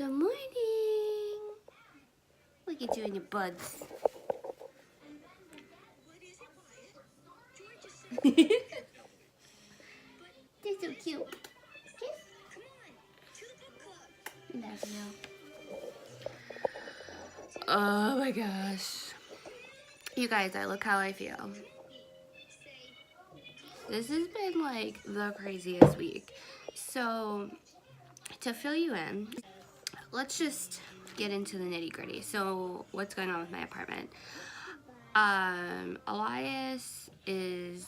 Good morning. Look at you and your buds. They're so cute. Love you. Oh my gosh. You guys, look how I feel. This has been like the craziest week. So, to fill you in, let's just get into the nitty gritty. So, what's going on with my apartment? Elias is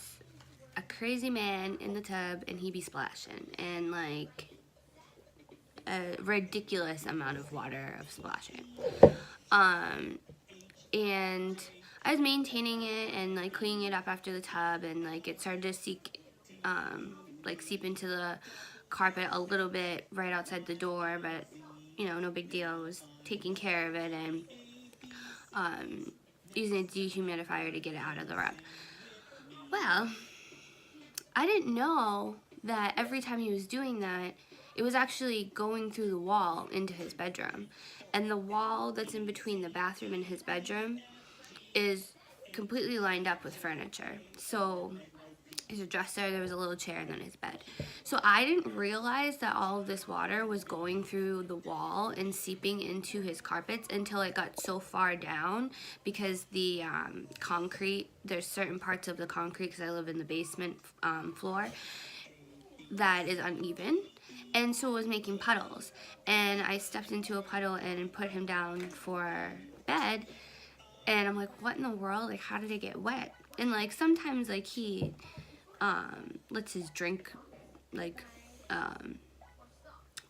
a crazy man in the tub and he be splashing. And like a ridiculous amount of water of splashing. And I was maintaining it and like cleaning it up after the tub, and like it started to seep into the carpet a little bit right outside the door, but you know, no big deal. I was taking care of it and using a dehumidifier to get it out of the rug. Well, I didn't know that every time he was doing that, it was actually going through the wall into his bedroom. And the wall that's in between the bathroom and his bedroom is completely lined up with furniture. So there's a dresser, there was a little chair, and then his bed. So I didn't realize that all of this water was going through the wall and seeping into his carpets until it got so far down, because the concrete, there's certain parts of the concrete, because I live in the basement floor, that is uneven. And so it was making puddles. And I stepped into a puddle and put him down for bed. And I'm like, what in the world? Like, how did it get wet? And like, sometimes like he lets his drink, like,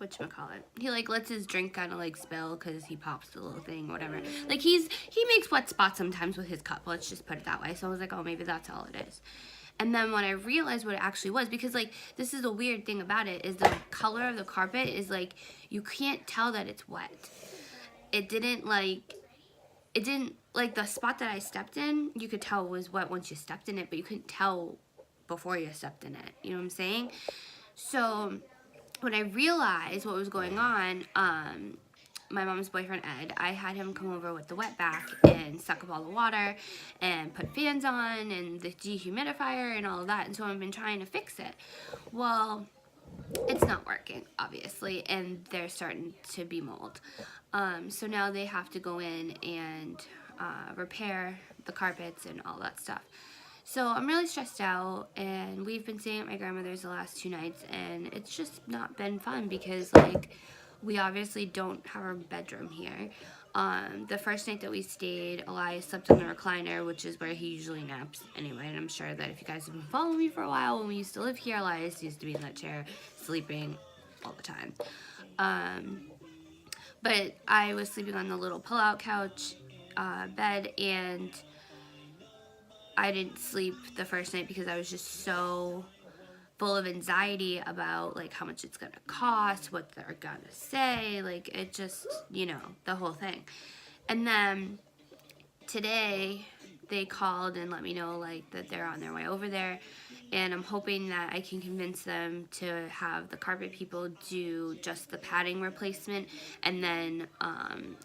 whatchamacallit? He like lets his drink kind of like spill because he pops the little thing, whatever. Like he makes wet spots sometimes with his cup. Let's just put it that way. So I was like, oh, maybe that's all it is. And then when I realized what it actually was, because like this is the weird thing about it, is the color of the carpet is like, you can't tell that it's wet. It didn't like the spot that I stepped in, you could tell was wet once you stepped in it, but you couldn't tell before you stepped in it. You know what I'm saying? So when I realized what was going on, my mom's boyfriend Ed, I had him come over with the wet back and suck up all the water and put fans on and the dehumidifier and all of that. And so I've been trying to fix it. Well, it's not working, obviously, and they're starting to be mold. So now they have to go in and repair the carpets and all that stuff. So I'm really stressed out, and we've been staying at my grandmother's the last 2 nights, and it's just not been fun because like we obviously don't have our bedroom here. The first night that we stayed, Elias slept on the recliner, which is where he usually naps anyway. And I'm sure that if you guys have been following me for a while, when we used to live here, Elias used to be in that chair sleeping all the time. But I was sleeping on the little pull-out couch bed, and I didn't sleep the first night because I was just so full of anxiety about like how much it's gonna cost, what they're gonna say, like it just, you know, the whole thing. And then today they called and let me know like that they're on their way over there, and I'm hoping that I can convince them to have the carpet people do just the padding replacement, and then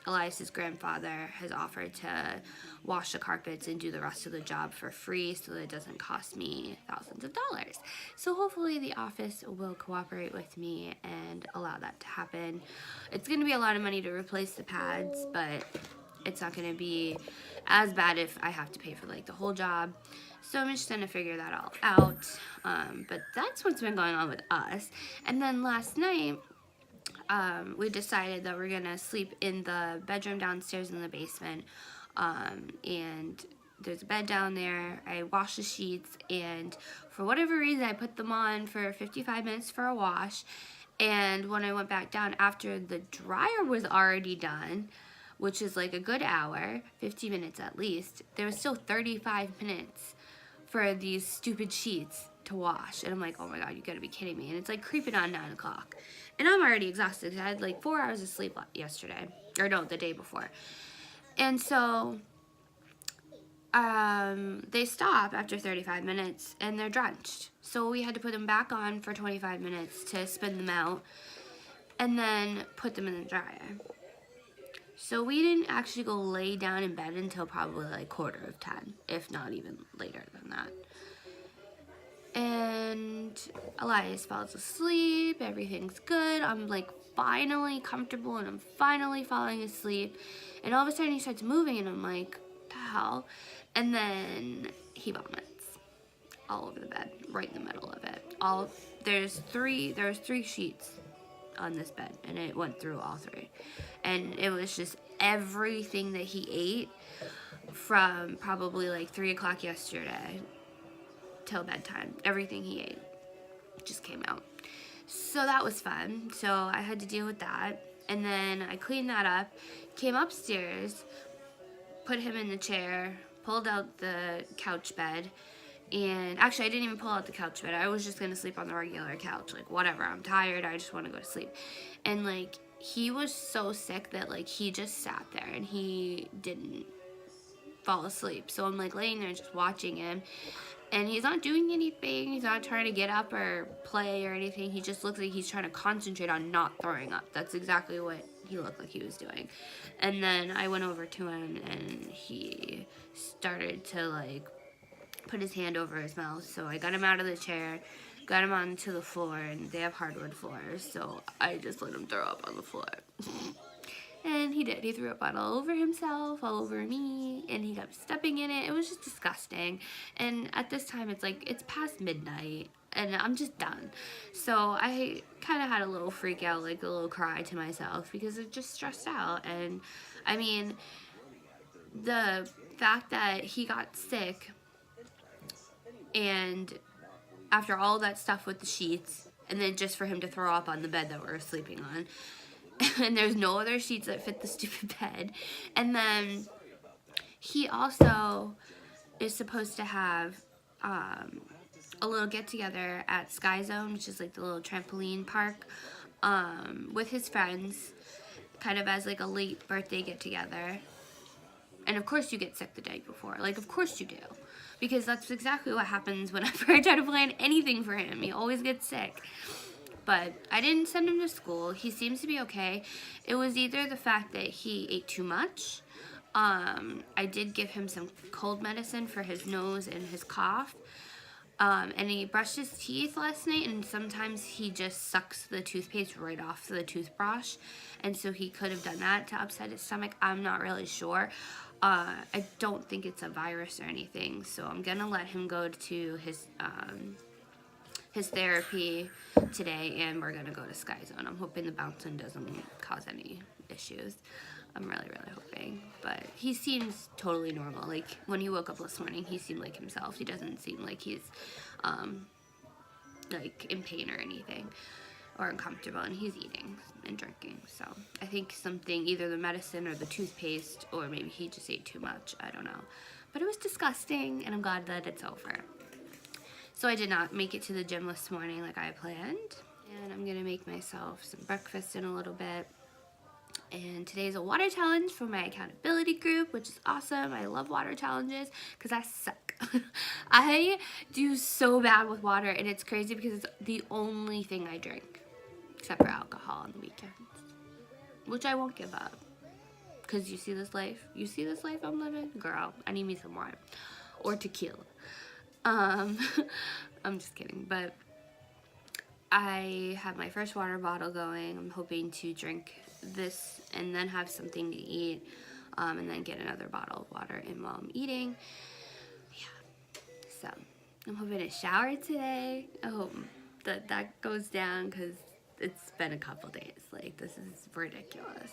Elias's grandfather has offered to wash the carpets and do the rest of the job for free so that it doesn't cost me thousands of dollars. So hopefully the office will cooperate with me and allow that to happen. It's going to be a lot of money to replace the pads, but it's not going to be as bad if I have to pay for like the whole job. So I'm just going to figure that all out. But that's what's been going on with us. And then last night, we decided that we're going to sleep in the bedroom downstairs in the basement. And there's a bed down there. I washed the sheets, and for whatever reason, I put them on for 55 minutes for a wash. And when I went back down after the dryer was already done, which is like a good hour, 50 minutes at least, there was still 35 minutes for these stupid sheets to wash. And I'm like, oh my God, you gotta be kidding me. And it's like creeping on 9 o'clock. And I'm already exhausted. I had like 4 hours of sleep yesterday. Or no, the day before. And so they stop after 35 minutes and they're drenched. So we had to put them back on for 25 minutes to spin them out. and then put them in the dryer. So we didn't actually go lay down in bed until probably like 9:45, if not even later than that. And Elias falls asleep, everything's good, I'm like finally comfortable and I'm finally falling asleep, and all of a sudden he starts moving and I'm like, what the hell? And then he vomits all over the bed, right in the middle of it. There was three sheets on this bed, and it went through all three, and it was just everything that he ate from probably like 3 o'clock yesterday till bedtime. Everything he ate just came out. So that was fun. So I had to deal with that, and then I cleaned that up, came upstairs, put him in the chair, pulled out the couch bed. And actually, I didn't even pull out the couch bed. I was just going to sleep on the regular couch. Like, whatever, I'm tired, I just want to go to sleep. And, like, he was so sick that, like, he just sat there and he didn't fall asleep. So I'm, like, laying there just watching him. And he's not doing anything. He's not trying to get up or play or anything. He just looks like he's trying to concentrate on not throwing up. That's exactly what he looked like he was doing. And then I went over to him and he started to, like, put his hand over his mouth. So I got him out of the chair, got him onto the floor, and they have hardwood floors, so I just let him throw up on the floor. And he did. He threw up all over himself, all over me, and he kept stepping in it. It was just disgusting. And at this time, it's like, it's past midnight, and I'm just done. So I kind of had a little freak out, like a little cry to myself, because it just stressed out. And I mean, the fact that he got sick, and after all that stuff with the sheets, and then just for him to throw up on the bed that we were sleeping on, and there's no other sheets that fit the stupid bed, and then he also is supposed to have a little get-together at Sky Zone, which is like the little trampoline park, with his friends, kind of as like a late birthday get-together. And of course you get sick the day before, like of course you do. Because that's exactly what happens whenever I try to plan anything for him. He always gets sick. But I didn't send him to school. He seems to be okay. It was either the fact that he ate too much. I did give him some cold medicine for his nose and his cough. And he brushed his teeth last night, and sometimes he just sucks the toothpaste right off the toothbrush. And so he could have done that to upset his stomach. I'm not really sure. I don't think it's a virus or anything, so I'm gonna let him go to his therapy today, and we're gonna go to Sky Zone. I'm hoping the bouncing doesn't cause any issues. I'm really, really hoping. But he seems totally normal. Like, when he woke up this morning, he seemed like himself. He doesn't seem like he's, like, in pain or anything, or uncomfortable, and he's eating and drinking. So I think something, either the medicine or the toothpaste, or maybe he just ate too much, I don't know. But it was disgusting, and I'm glad that it's over. So I did not make it to the gym this morning like I planned, and I'm gonna make myself some breakfast in a little bit. And today's a water challenge for my accountability group, which is awesome. I love water challenges because I suck. I do so bad with water, and it's crazy because it's the only thing I drink, except for alcohol on the weekends, which I won't give up. Because you see this life I'm living? Girl, I need me some wine. Or tequila. I'm just kidding, but I have my first water bottle going. I'm hoping to drink this and then have something to eat, and then get another bottle of water in while I'm eating. Yeah, so I'm hoping to shower today. I hope that goes down because it's been a couple days. Like, this is ridiculous.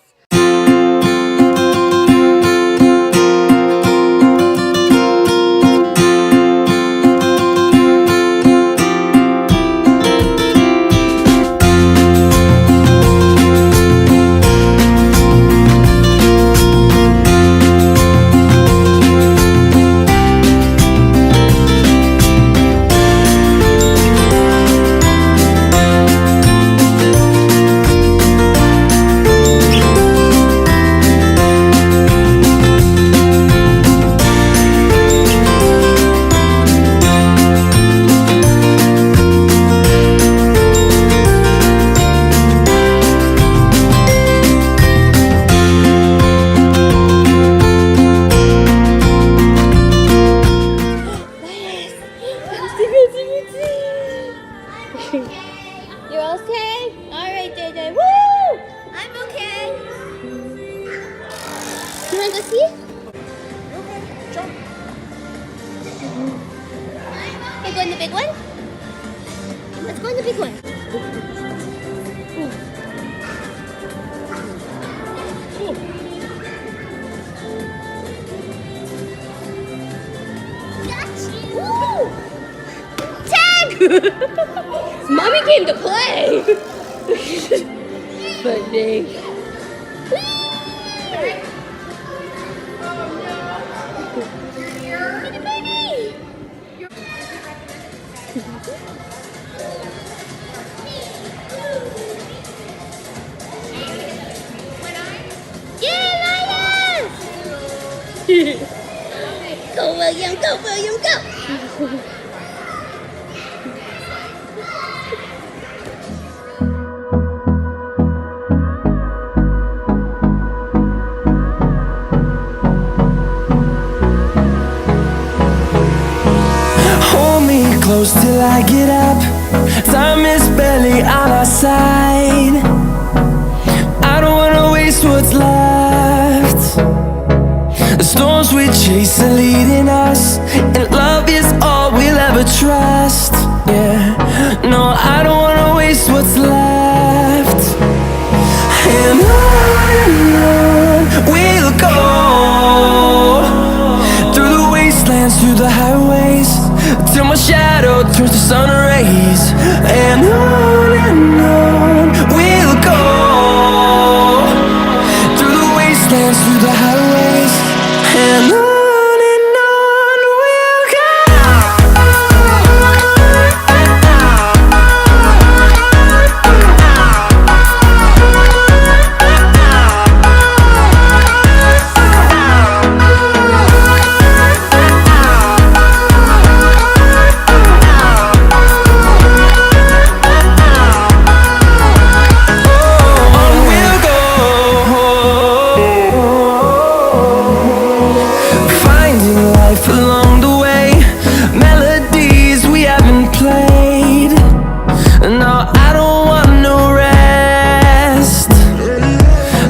Mommy came to play. But dang. Go William, go William, go! Hold me close till I get up. Time is barely on our side. I don't wanna waste what's left. The storms we chase are leading us, and love is all we'll ever trust. Yeah, no, I don't wanna waste what's left. And on we'll go, through the wastelands, through the highways, till my shadow turns to sun rays. And on we'll go, through the wastelands, through the highways, and on we'll go. Along the way, melodies we haven't played. No, I don't want no rest.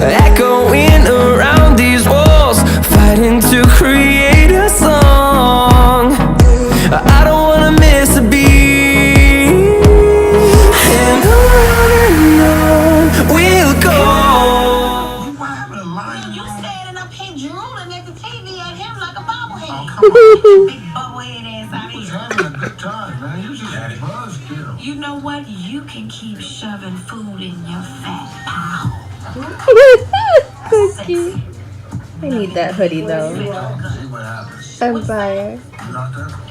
Echoing around these walls, fighting to create a song. I don't wanna miss a beat. And on we'll go. You standing up here drooling at the TV at him like a bobblehead. Big bubblehead ass out He was here. having a good time, man. He was just a buzzkill. You know what? You can keep shoving food in your fat mouth. So cute. I need that hoodie though. See what happens. I'm fired. You knocked out?